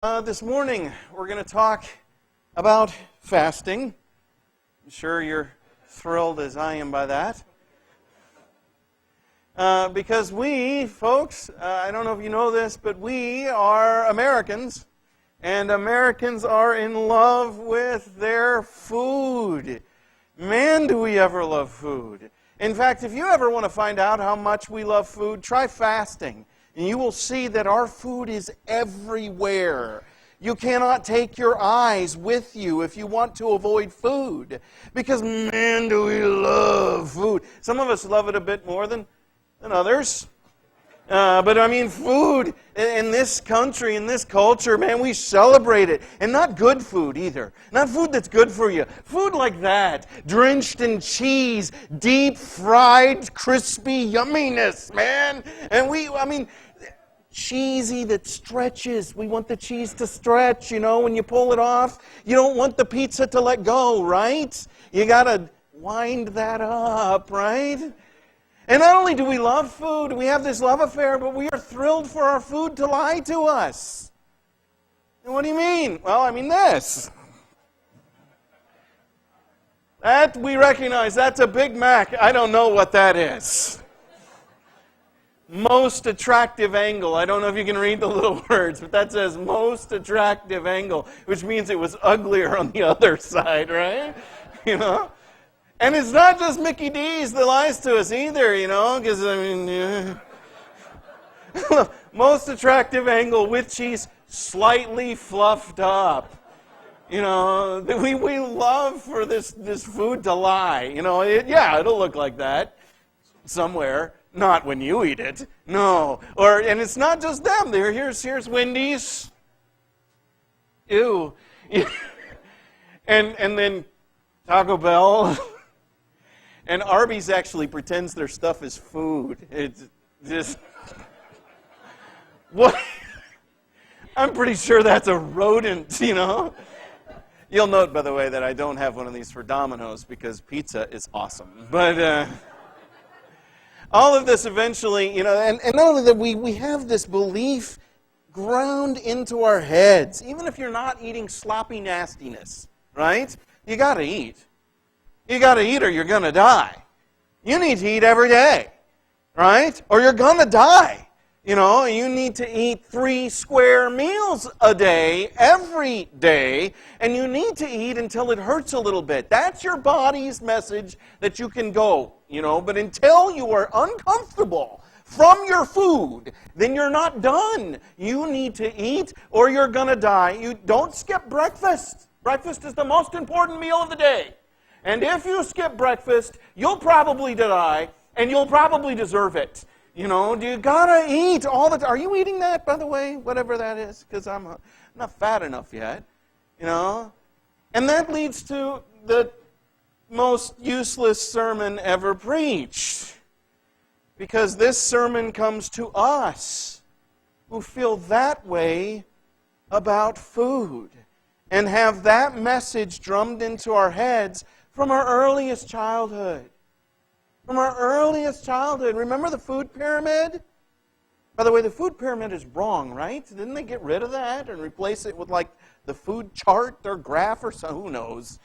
This morning, we're going to talk about fasting. I'm sure you're thrilled as I am by that. Because we, folks, I don't know if you know this, but we are Americans, and Americans are in love with their food. Man, do we ever love food. In fact, if you ever want to find out how much we love food, try fasting. And you will see that our food is everywhere. You cannot take your eyes with you if you want to avoid food. Because, man, do we love food. Some of us love it a bit more than others. But I mean, food in this country, in this culture, man, we celebrate it. And not good food either. Not food that's good for you. Food like that, drenched in cheese, deep fried, crispy yumminess, man. And cheesy that stretches. We want the cheese to stretch, when you pull it off. You don't want the pizza to let go, right? You got to wind that up, right? And not only do we love food, we have this love affair, but we are thrilled for our food to lie to us. And what do you mean? Well, I mean this. That we recognize, that's a Big Mac. I don't know what that is. Most attractive angle. I don't know if you can read the little words, but that says most attractive angle, which means it was uglier on the other side, right? And it's not just Mickey D's that lies to us either, because, most attractive angle with cheese, slightly fluffed up. We love for this food to lie. It'll look like that somewhere. Not when you eat it. No. And it's not just them. Here's Wendy's. Ew. and then Taco Bell. And Arby's actually pretends their stuff is food. It's just... What? I'm pretty sure that's a rodent, You'll note, by the way, that I don't have one of these for Domino's because pizza is awesome. But... all of this eventually, and not only that, we have this belief ground into our heads. Even if you're not eating sloppy nastiness, right? You got to eat. You got to eat or you're going to die. You need to eat every day, right? Or you're going to die. You need to eat 3 square meals a day, every day, and you need to eat until it hurts a little bit. That's your body's message that you can go, but until you are uncomfortable from your food, then you're not done. You need to eat or you're going to die. You don't skip breakfast. Breakfast is the most important meal of the day. And if you skip breakfast, you'll probably die, and you'll probably deserve it. You gotta eat all the time. Are you eating that, by the way? Whatever that is, because I'm not fat enough yet. And that leads to the most useless sermon ever preached. Because this sermon comes to us who feel that way about food and have that message drummed into our heads from our earliest childhood. From our earliest childhood. Remember the food pyramid? By the way, the food pyramid is wrong, right? Didn't they get rid of that and replace it with the food chart or graph or so? Who knows?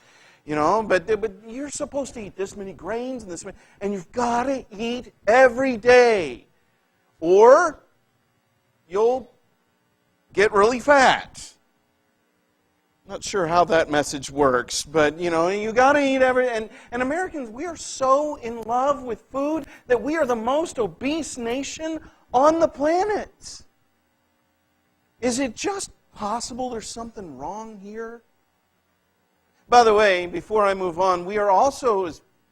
But you're supposed to eat this many grains and this many, and you've got to eat every day, or you'll get really fat. Not sure how that message works, but you got to eat and Americans, we are so in love with food that we are the most obese nation on the planet. Is it just possible there's something wrong here? By the way, before I move on, we are also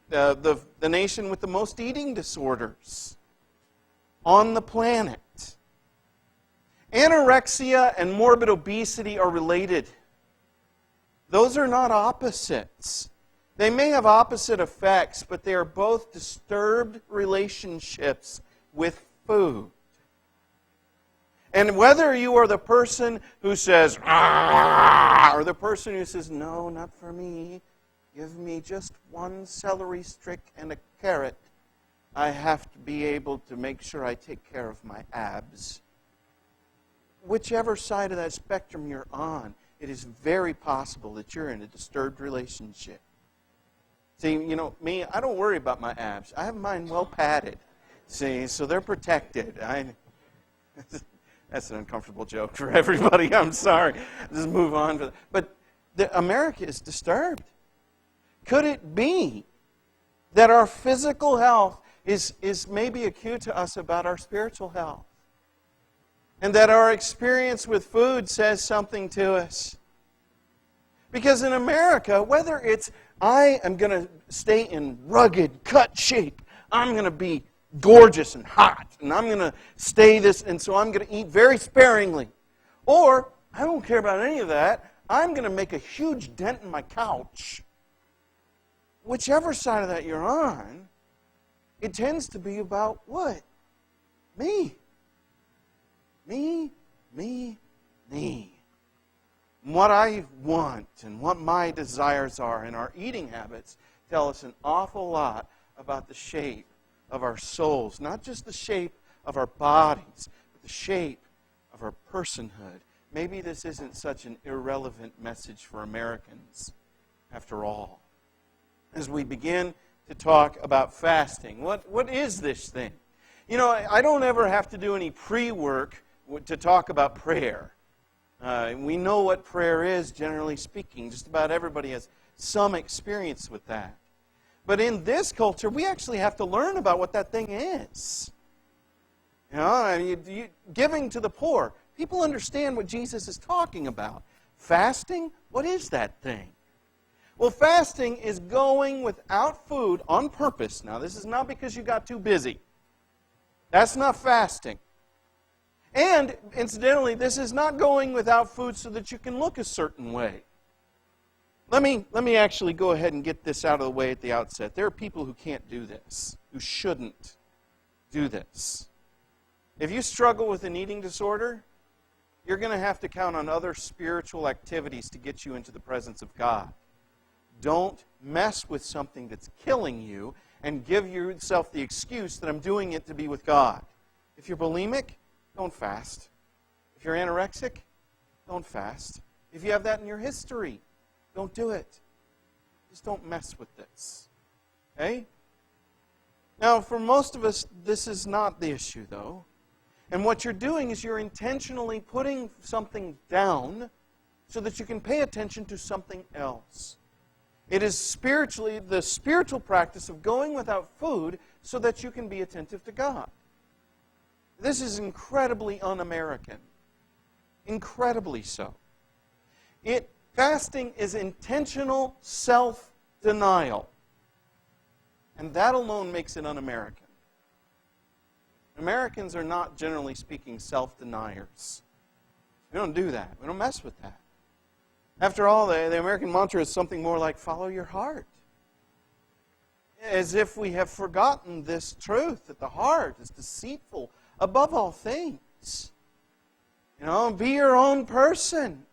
the nation with the most eating disorders on the planet. Anorexia and morbid obesity are related. Those are not opposites. They may have opposite effects, but they are both disturbed relationships with food. And whether you are the person who says, "Ah," or the person who says, "No, not for me. Give me just 1 celery stick and a carrot. I have to be able to make sure I take care of my abs." whichever side of that spectrum you're on, it is very possible that you're in a disturbed relationship. See, me, I don't worry about my abs. I have mine well padded. See, so they're protected. That's an uncomfortable joke for everybody. I'm sorry. Just move on. But America is disturbed. Could it be that our physical health is maybe a cue to us about our spiritual health? And that our experience with food says something to us? Because in America, whether it's I am going to stay in rugged, cut shape, I'm going to be gorgeous and hot, and I'm going to stay this, and so I'm going to eat very sparingly. Or, I don't care about any of that, I'm going to make a huge dent in my couch. Whichever side of that you're on, it tends to be about what? Me. Me, me, me. What I want and what my desires are and our eating habits tell us an awful lot about the shape of our souls. Not just the shape of our bodies, but the shape of our personhood. Maybe this isn't such an irrelevant message for Americans, after all. As we begin to talk about fasting, what is this thing? I don't ever have to do any pre-work to talk about prayer. We know what prayer is, generally speaking. Just about everybody has some experience with that. But in this culture, we actually have to learn about what that thing is. Giving to the poor. People understand what Jesus is talking about. Fasting, what is that thing? Well, fasting is going without food on purpose. Now, this is not because you got too busy. That's not fasting. And, incidentally, this is not going without food so that you can look a certain way. Let me actually go ahead and get this out of the way at the outset. There are people who can't do this, who shouldn't do this. If you struggle with an eating disorder, you're going to have to count on other spiritual activities to get you into the presence of God. Don't mess with something that's killing you and give yourself the excuse that I'm doing it to be with God. If you're bulimic, don't fast. If you're anorexic, don't fast. If you have that in your history, don't do it. Just don't mess with this. Okay? Now, for most of us, this is not the issue, though. And what you're doing is you're intentionally putting something down so that you can pay attention to something else. It is the spiritual practice of going without food so that you can be attentive to God. This is incredibly un-American. Incredibly so. Fasting is intentional self-denial. And that alone makes it un-American. Americans are not, generally speaking, self-deniers. We don't do that. We don't mess with that. After all, the American mantra is something more like, follow your heart. As if we have forgotten this truth, that the heart is deceitful above all things. Be your own person.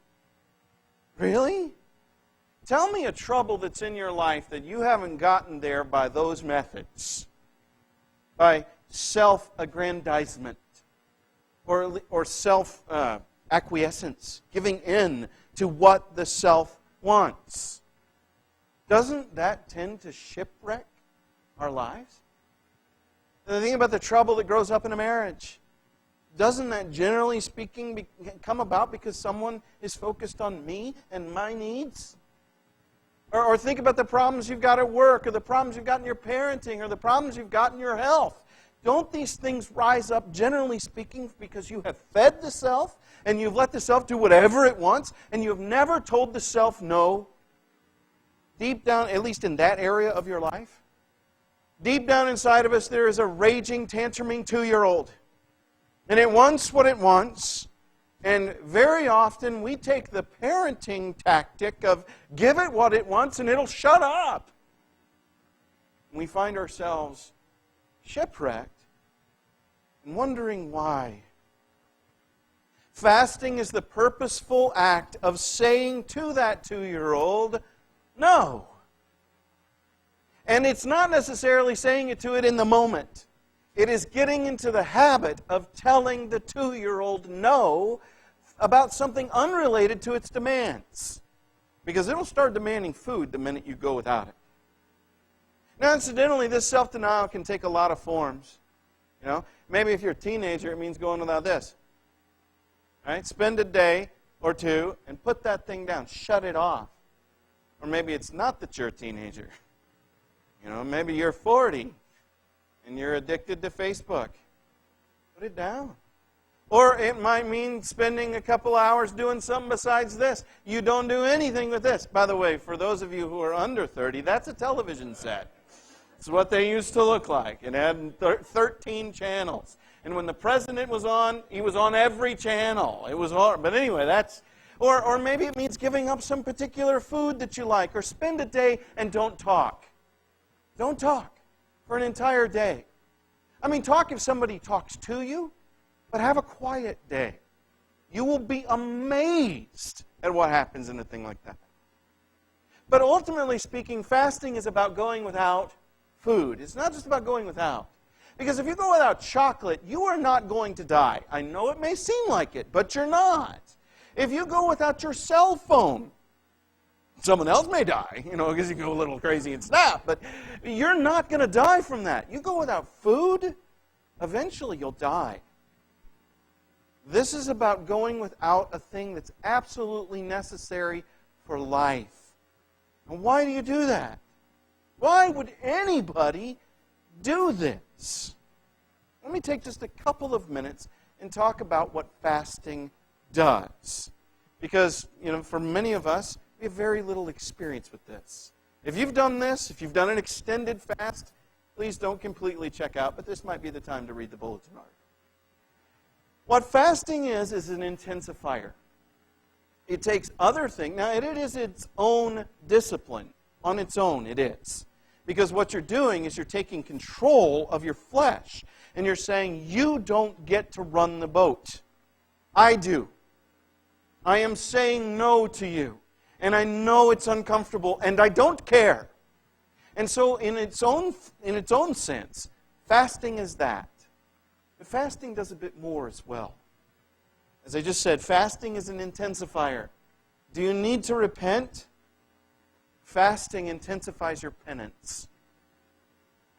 Really? Tell me a trouble that's in your life that you haven't gotten there by those methods. By self-aggrandizement or self-acquiescence, giving in to what the self wants. Doesn't that tend to shipwreck our lives? And think about the trouble that grows up in a marriage. Doesn't that, generally speaking, come about because someone is focused on me and my needs? Or think about the problems you've got at work, or the problems you've got in your parenting, or the problems you've got in your health. Don't these things rise up, generally speaking, because you have fed the self, and you've let the self do whatever it wants, and you've never told the self no? Deep down, at least in that area of your life, deep down inside of us, there is a raging, tantruming 2-year-old. And it wants what it wants. And very often we take the parenting tactic of give it what it wants and it'll shut up. And we find ourselves shipwrecked and wondering why. Fasting is the purposeful act of saying to that 2-year-old, no. And it's not necessarily saying it to it in the moment. It is getting into the habit of telling the 2-year-old no about something unrelated to its demands. Because it'll start demanding food the minute you go without it. Now, incidentally, this self-denial can take a lot of forms. Maybe if you're a teenager, it means going without this. Right? Spend a day or two and put that thing down. Shut it off. Or maybe it's not that you're a teenager. Maybe you're 40 and you're addicted to Facebook. Put it down. Or it might mean spending a couple hours doing something besides this. You don't do anything with this. By the way, for those of you who are under 30, that's a television set. It's what they used to look like. It had 13 channels. And when the president was on, he was on every channel. It was hard. But anyway, that's... Or maybe it means giving up some particular food that you like. Or spend a day and don't talk. Don't talk for an entire day. I mean, talk if somebody talks to you. But have a quiet day. You will be amazed at what happens in a thing like that. But ultimately speaking, fasting is about going without food. It's not just about going without. Because if you go without chocolate, you are not going to die. I know it may seem like it, but you're not. If you go without your cell phone, someone else may die, because you go a little crazy and snap. But you're not going to die from that. You go without food, eventually you'll die. This is about going without a thing that's absolutely necessary for life. And why do you do that? Why would anybody do this? Let me take just a couple of minutes and talk about what fasting does. Because, for many of us, we have very little experience with this. If you've done this, if you've done an extended fast, please don't completely check out, but this might be the time to read the bulletin article. What fasting is an intensifier. It takes other things. Now, it is its own discipline. On its own, it is. Because what you're doing is you're taking control of your flesh. And you're saying, you don't get to run the boat. I do. I am saying no to you. And I know it's uncomfortable, and I don't care. And so in its own sense, fasting is that. But fasting does a bit more as well. As I just said, fasting is an intensifier. Do you need to repent? Fasting intensifies your penance.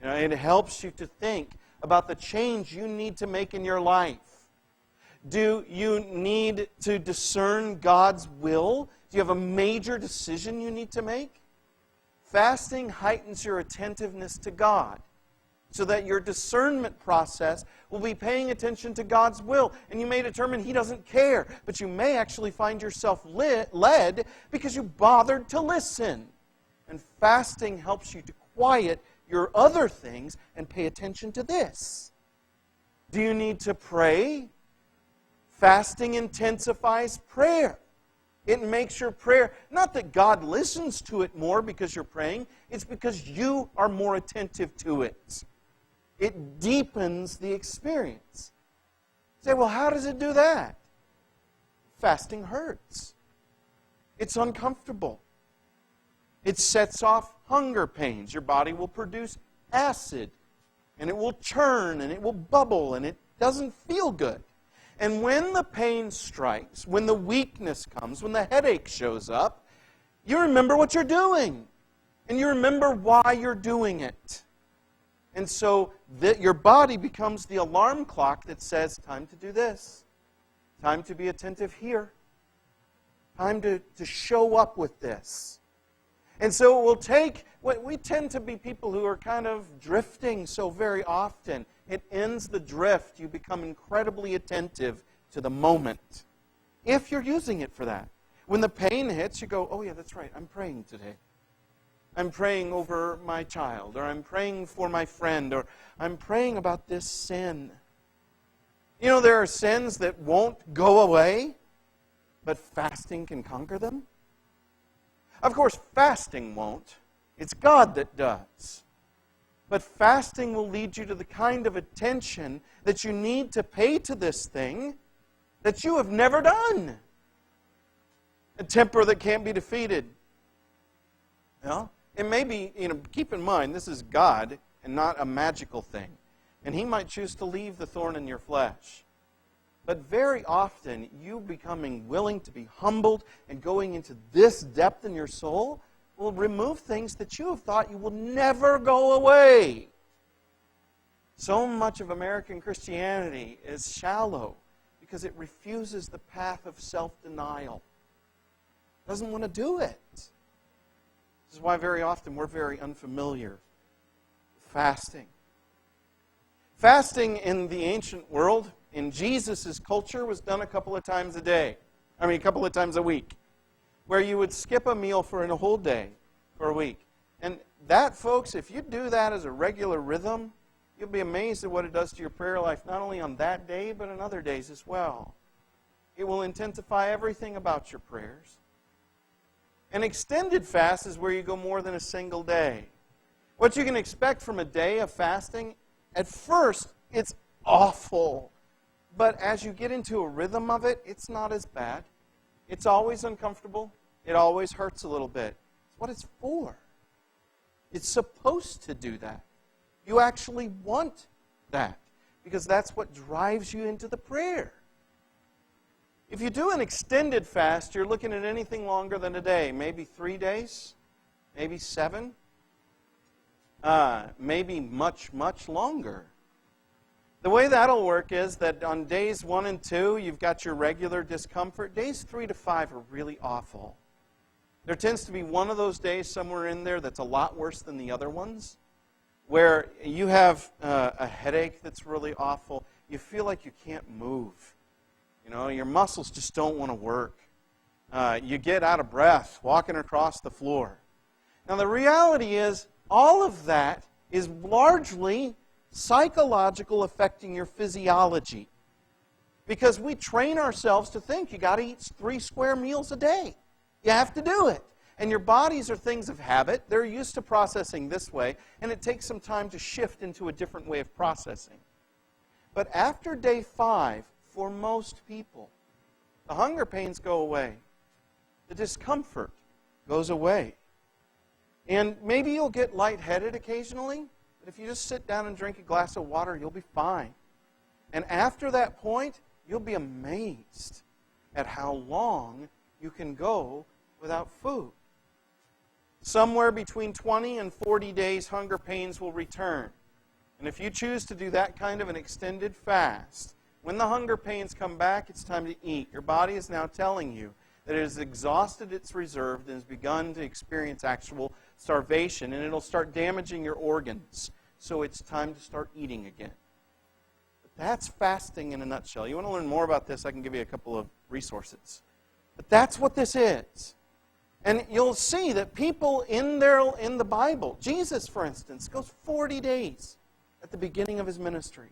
It helps you to think about the change you need to make in your life. Do you need to discern God's will? Do you have a major decision you need to make? Fasting heightens your attentiveness to God, so that your discernment process will be paying attention to God's will. And you may determine He doesn't care, but you may actually find yourself led because you bothered to listen. And fasting helps you to quiet your other things and pay attention to this. Do you need to pray? Fasting intensifies prayer. It makes your prayer, not that God listens to it more because you're praying, it's because you are more attentive to it. It deepens the experience. You say, well, how does it do that? Fasting hurts. It's uncomfortable. It sets off hunger pains. Your body will produce acid, and it will churn, and it will bubble, and it doesn't feel good. And when the pain strikes, when the weakness comes, when the headache shows up, you remember what you're doing. And you remember why you're doing it. And so your body becomes the alarm clock that says, time to do this. Time to be attentive here. Time to show up with this. And so it will take, we tend to be people who are kind of drifting so very often. It ends the drift. You become incredibly attentive to the moment, if you're using it for that. When the pain hits, you go, oh yeah, that's right, I'm praying today. I'm praying over my child, or I'm praying for my friend, or I'm praying about this sin. There are sins that won't go away, but fasting can conquer them. Of course, fasting won't. It's God that does. But fasting will lead you to the kind of attention that you need to pay to this thing that you have never done. A temper that can't be defeated. It may be, keep in mind, this is God and not a magical thing. And He might choose to leave the thorn in your flesh. But very often, you becoming willing to be humbled and going into this depth in your soul will remove things that you have thought you will never go away. So much of American Christianity is shallow because it refuses the path of self-denial. It doesn't want to do it. This is why very often we're very unfamiliar with fasting. Fasting in the ancient world, in Jesus' culture, was done a couple of times a week, where you would skip a meal for a whole day, for a week. And that, folks, if you do that as a regular rhythm, you'll be amazed at what it does to your prayer life, not only on that day, but on other days as well. It will intensify everything about your prayers. An extended fast is where you go more than a single day. What you can expect from a day of fasting, at first, it's awful. But as you get into a rhythm of it, it's not as bad. It's always uncomfortable. It always hurts a little bit. It's what it's for. It's supposed to do that. You actually want that because that's what drives you into the prayer. If you do an extended fast, you're looking at anything longer than a day. Maybe 3 days, maybe 7, maybe much, much longer. The way that'll work is that on days 1 and 2, you've got your regular discomfort. Days 3 to 5 are really awful. There tends to be one of those days somewhere in there that's a lot worse than the other ones, where you have a headache that's really awful. You feel like you can't move. You know, your muscles just don't want to work. You get out of breath walking across the floor. Now, the reality is, all of that is largely psychological, affecting your physiology. Because we train ourselves to think you got to eat 3 square meals a day. You have to do it. And your bodies are things of habit. They're used to processing this way, and it takes some time to shift into a different way of processing. But after day 5, for most people, the hunger pains go away. The discomfort goes away. And maybe you'll get lightheaded occasionally, but if you just sit down and drink a glass of water, you'll be fine. And after that point, you'll be amazed at how long you can go without food. Somewhere between 20 and 40 days, hunger pains will return. And if you choose to do that kind of an extended fast, when the hunger pains come back, it's time to eat. Your body is now telling you that it has exhausted its reserve and has begun to experience actual starvation, and it'll start damaging your organs. So it's time to start eating again. But that's fasting in a nutshell. You want to learn more about this, I can give you a couple of resources. But that's what this is. And you'll see that people in the Bible, Jesus, for instance, goes 40 days at the beginning of his ministry.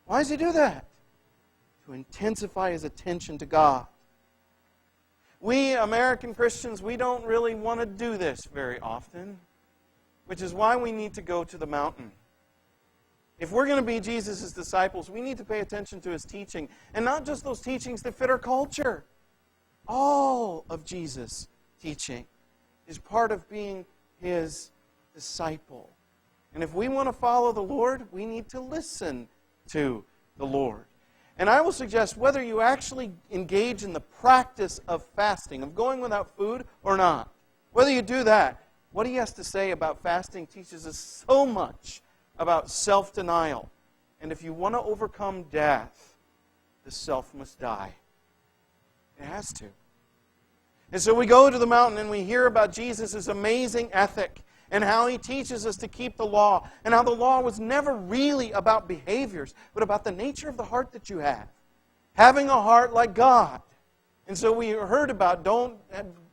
Why does he do that? To intensify his attention to God. We American Christians, we don't really want to do this very often, which is why we need to go to the mountain. If we're going to be Jesus' disciples, we need to pay attention to his teaching, and not just those teachings that fit our culture. All of Jesus' teaching is part of being his disciple. And if we want to follow the Lord, we need to listen to the Lord. And I will suggest whether you actually engage in the practice of fasting, of going without food or not, whether you do that, what he has to say about fasting teaches us so much about self-denial. And if you want to overcome death, the self must die. It has to. And so we go to the mountain and we hear about Jesus' amazing ethic and how he teaches us to keep the law, and how the law was never really about behaviors, but about the nature of the heart that you have. Having a heart like God. And so we heard about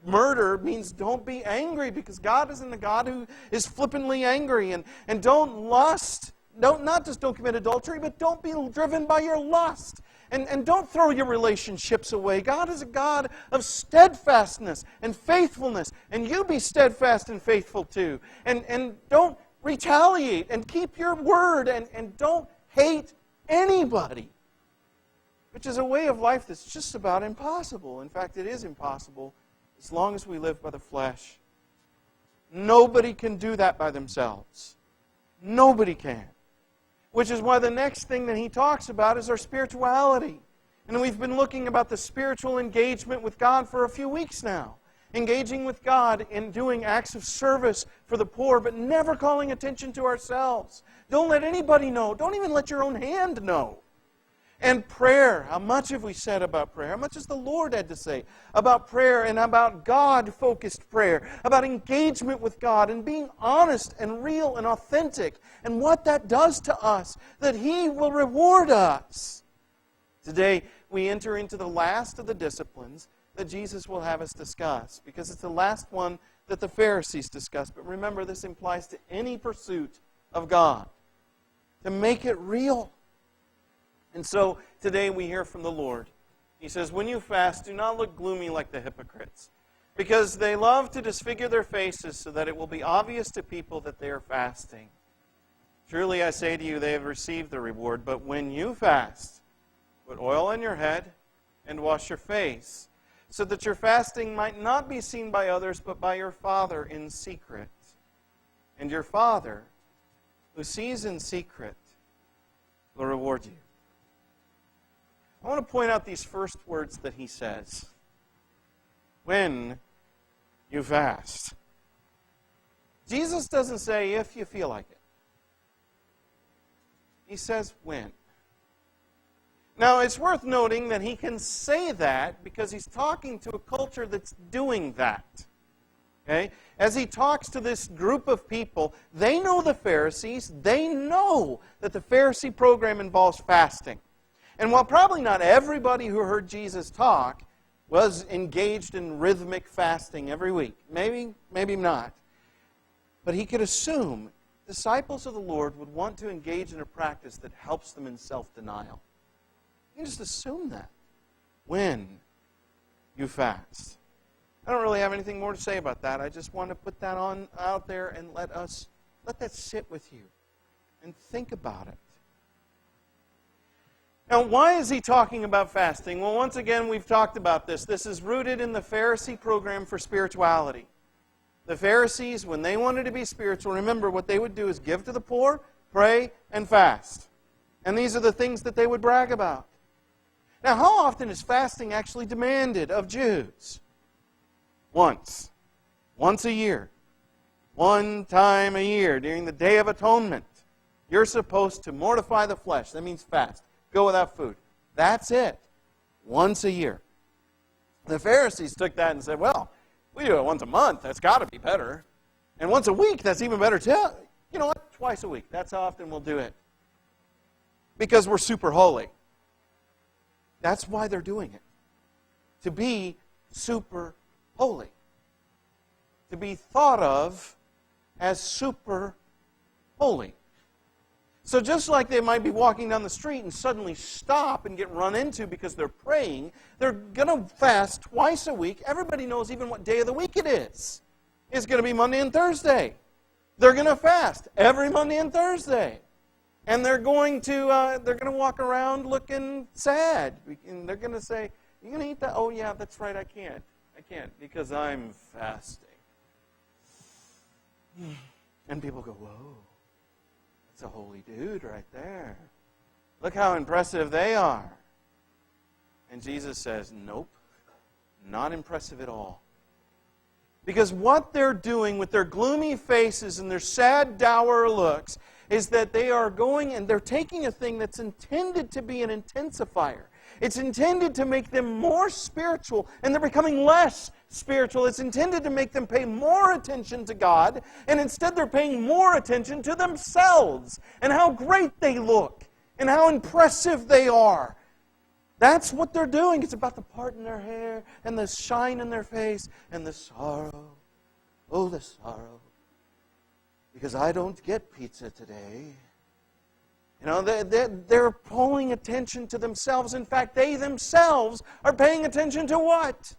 murder means don't be angry, because God isn't a God who is flippantly angry. And don't lust. Not just don't commit adultery, but don't be driven by your lust. And don't throw your relationships away. God is a God of steadfastness and faithfulness. And you be steadfast and faithful too. And don't retaliate, and keep your word, and don't hate anybody. Which is a way of life that's just about impossible. In fact, it is impossible as long as we live by the flesh. Nobody can do that by themselves. Nobody can. Which is why the next thing that he talks about is our spirituality. And we've been looking about the spiritual engagement with God for a few weeks now. Engaging with God in doing acts of service for the poor, but never calling attention to ourselves. Don't let anybody know. Don't even let your own hand know. And prayer. How much have we said about prayer? How much has the Lord had to say about prayer and about God-focused prayer? About engagement with God and being honest and real and authentic. And what that does to us. That He will reward us. Today, we enter into the last of the disciplines that Jesus will have us discuss. Because it's the last one that the Pharisees discussed. But remember, this implies to any pursuit of God. To make it real. And so, today we hear from the Lord. He says, when you fast, do not look gloomy like the hypocrites, because they love to disfigure their faces so that it will be obvious to people that they are fasting. Truly I say to you, they have received the reward. But when you fast, put oil on your head and wash your face, so that your fasting might not be seen by others, but by your Father in secret. And your Father, who sees in secret, will reward you. I want to point out these first words that he says. When you fast. Jesus doesn't say if you feel like it. He says when. Now, it's worth noting that he can say that because he's talking to a culture that's doing that. Okay? As he talks to this group of people, they know the Pharisees. They know that the Pharisee program involves fasting. And while probably not everybody who heard Jesus talk was engaged in rhythmic fasting every week, maybe not, but he could assume disciples of the Lord would want to engage in a practice that helps them in self-denial. You can just assume that when you fast. I don't really have anything more to say about that. I just want to put that out there and let that sit with you and think about it. Now, why is he talking about fasting? Well, once again, we've talked about this. This is rooted in the Pharisee program for spirituality. The Pharisees, when they wanted to be spiritual, remember what they would do is give to the poor, pray, and fast. And these are the things that they would brag about. Now, how often is fasting actually demanded of Jews? Once. Once a year. One time a year during the Day of Atonement. You're supposed to mortify the flesh. That means fast. Go without food. That's it. Once a year. The Pharisees took that and said, well, we do it once a month. That's got to be better. And once a week, that's even better too. You know what? Twice a week. That's how often we'll do it. Because we're super holy. That's why they're doing it. To be super holy. To be thought of as super holy. So just like they might be walking down the street and suddenly stop and get run into because they're praying, they're going to fast twice a week. Everybody knows even what day of the week it is. It's going to be Monday and Thursday. They're going to fast every Monday and Thursday. And they're going to walk around looking sad. And they're going to say, you going to eat that? Oh, yeah, that's right, I can't. I can't because I'm fasting. And people go, whoa. It's a holy dude right there. Look how impressive they are. And Jesus says, nope, not impressive at all. Because what they're doing with their gloomy faces and their sad, dour looks is that they are going and they're taking a thing that's intended to be an intensifier. It's intended to make them more spiritual, and they're becoming less spiritual. It's intended to make them pay more attention to God, and instead they're paying more attention to themselves and how great they look and how impressive they are. That's what they're doing. It's about the part in their hair and the shine in their face and the sorrow. Oh, the sorrow. Because I don't get pizza today. You know, they're pulling attention to themselves. In fact, they themselves are paying attention to what?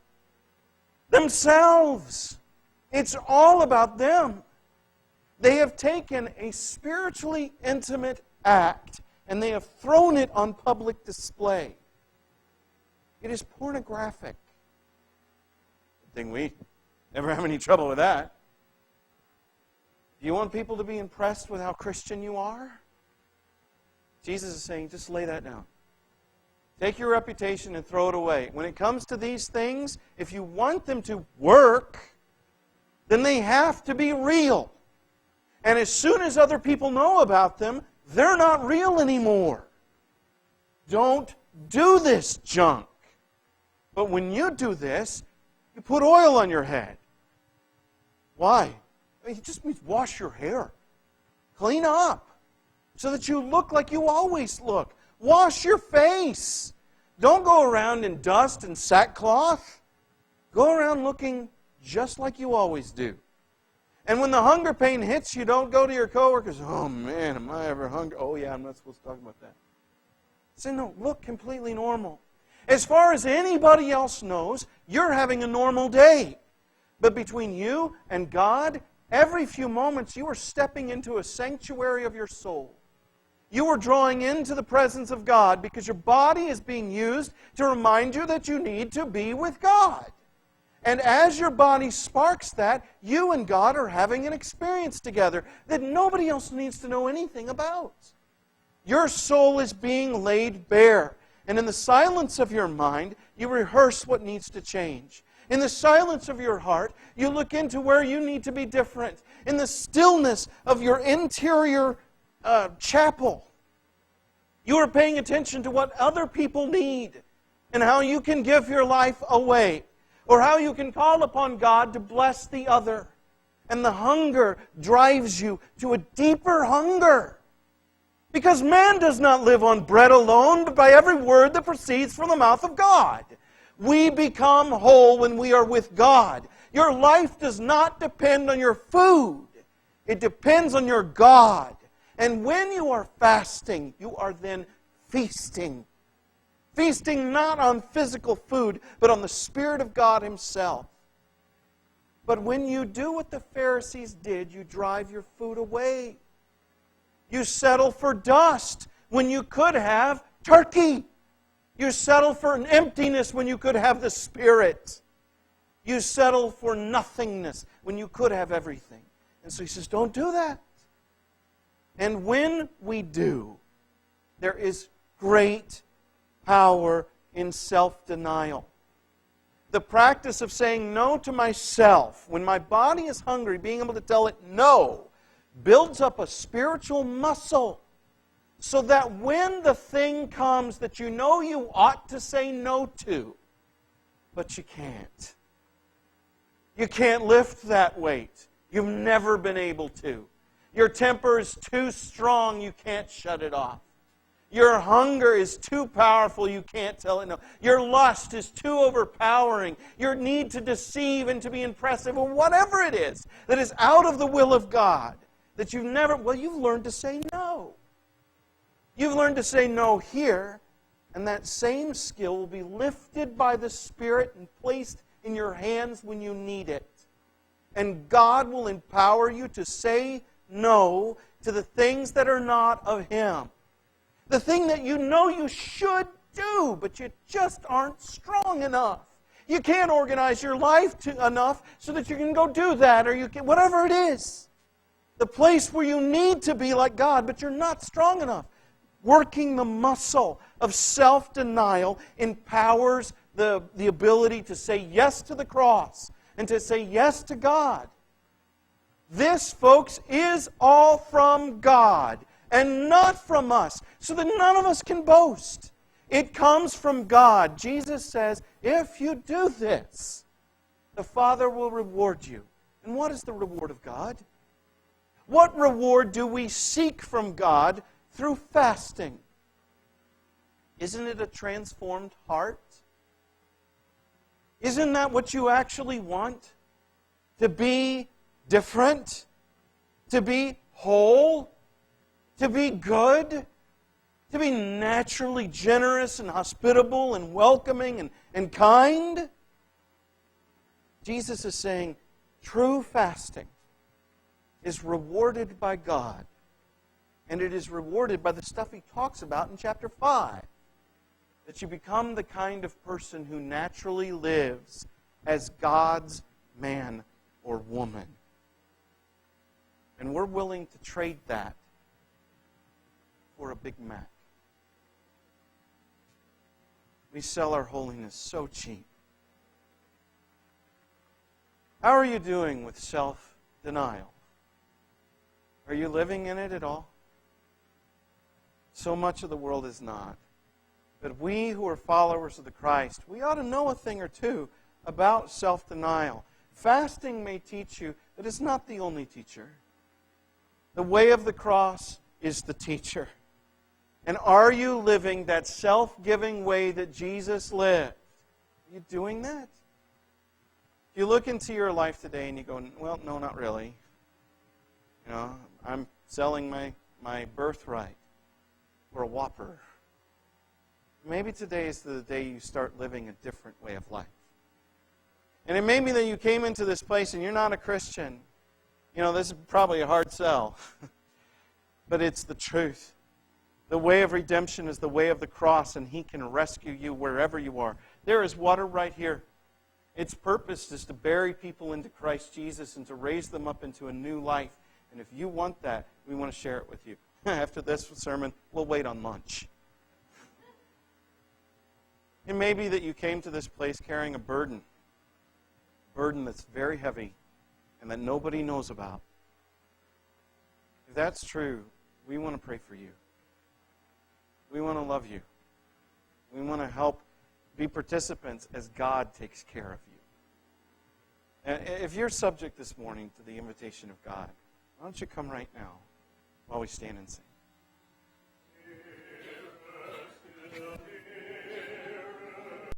Themselves. It's all about them. They have taken a spiritually intimate act and they have thrown it on public display. It is pornographic. Good thing we never have any trouble with that. Do you want people to be impressed with how Christian you are? Jesus is saying, just lay that down. Take your reputation and throw it away. When it comes to these things, if you want them to work, then they have to be real. And as soon as other people know about them, they're not real anymore. Don't do this junk. But when you do this, you put oil on your head. Why? It just means wash your hair. Clean up so that you look like you always look. Wash your face. Don't go around in dust and sackcloth. Go around looking just like you always do. And when the hunger pain hits you, don't go to your coworkers, oh man, am I ever hungry? Oh yeah, I'm not supposed to talk about that. Say, no, look completely normal. As far as anybody else knows, you're having a normal day. But between you and God, every few moments you are stepping into a sanctuary of your soul. You are drawing into the presence of God because your body is being used to remind you that you need to be with God. And as your body sparks that, you and God are having an experience together that nobody else needs to know anything about. Your soul is being laid bare. And in the silence of your mind, you rehearse what needs to change. In the silence of your heart, you look into where you need to be different. In the stillness of your interior chapel, you are paying attention to what other people need and how you can give your life away, or how you can call upon God to bless the other. And the hunger drives you to a deeper hunger. Because man does not live on bread alone, but by every word that proceeds from the mouth of God. We become whole when we are with God. Your life does not depend on your food. It depends on your God. And when you are fasting, you are then feasting. Feasting not on physical food, but on the Spirit of God Himself. But when you do what the Pharisees did, you drive your food away. You settle for dust when you could have turkey. You settle for an emptiness when you could have the Spirit. You settle for nothingness when you could have everything. And so He says, don't do that. And when we do, there is great power in self-denial. The practice of saying no to myself, when my body is hungry, being able to tell it no, builds up a spiritual muscle so that when the thing comes that you know you ought to say no to, but you can't. You can't lift that weight. You've never been able to. Your temper is too strong, you can't shut it off. Your hunger is too powerful, you can't tell it no. Your lust is too overpowering. Your need to deceive and to be impressive, or whatever it is that is out of the will of God, that you've learned to say no. You've learned to say no here, and that same skill will be lifted by the Spirit and placed in your hands when you need it. And God will empower you to say no to the things that are not of Him. The thing that you know you should do, but you just aren't strong enough. You can't organize your life enough so that you can go do that, or you can, whatever it is. The place where you need to be like God, but you're not strong enough. Working the muscle of self-denial empowers the ability to say yes to the cross and to say yes to God. This, folks, is all from God and not from us, so that none of us can boast. It comes from God. Jesus says, if you do this, the Father will reward you. And what is the reward of God? What reward do we seek from God through fasting? Isn't it a transformed heart? Isn't that what you actually want? To be different? To be whole? To be good? To be naturally generous and hospitable and welcoming and kind? Jesus is saying, true fasting is rewarded by God. And it is rewarded by the stuff He talks about in chapter 5. That you become the kind of person who naturally lives as God's man or woman. And we're willing to trade that for a Big Mac. We sell our holiness so cheap. How are you doing with self-denial? Are you living in it at all? So much of the world is not. But we who are followers of the Christ, we ought to know a thing or two about self-denial. Fasting may teach you that it's not the only teacher. The way of the cross is the teacher. And are you living that self-giving way that Jesus lived? Are you doing that? If you look into your life today and you go, well, no, not really. You know, I'm selling my birthright for a whopper. Maybe today is the day you start living a different way of life. And it may be that you came into this place and you're not a Christian. You know, this is probably a hard sell. But it's the truth. The way of redemption is the way of the cross, and He can rescue you wherever you are. There is water right here. Its purpose is to bury people into Christ Jesus and to raise them up into a new life. And if you want that, we want to share it with you. After this sermon, we'll wait on lunch. It may be that you came to this place carrying a burden that's very heavy and that nobody knows about. If that's true, we want to pray for you. We want to love you. We want to help be participants as God takes care of you. And if you're subject this morning to the invitation of God, why don't you come right now while we stand and sing?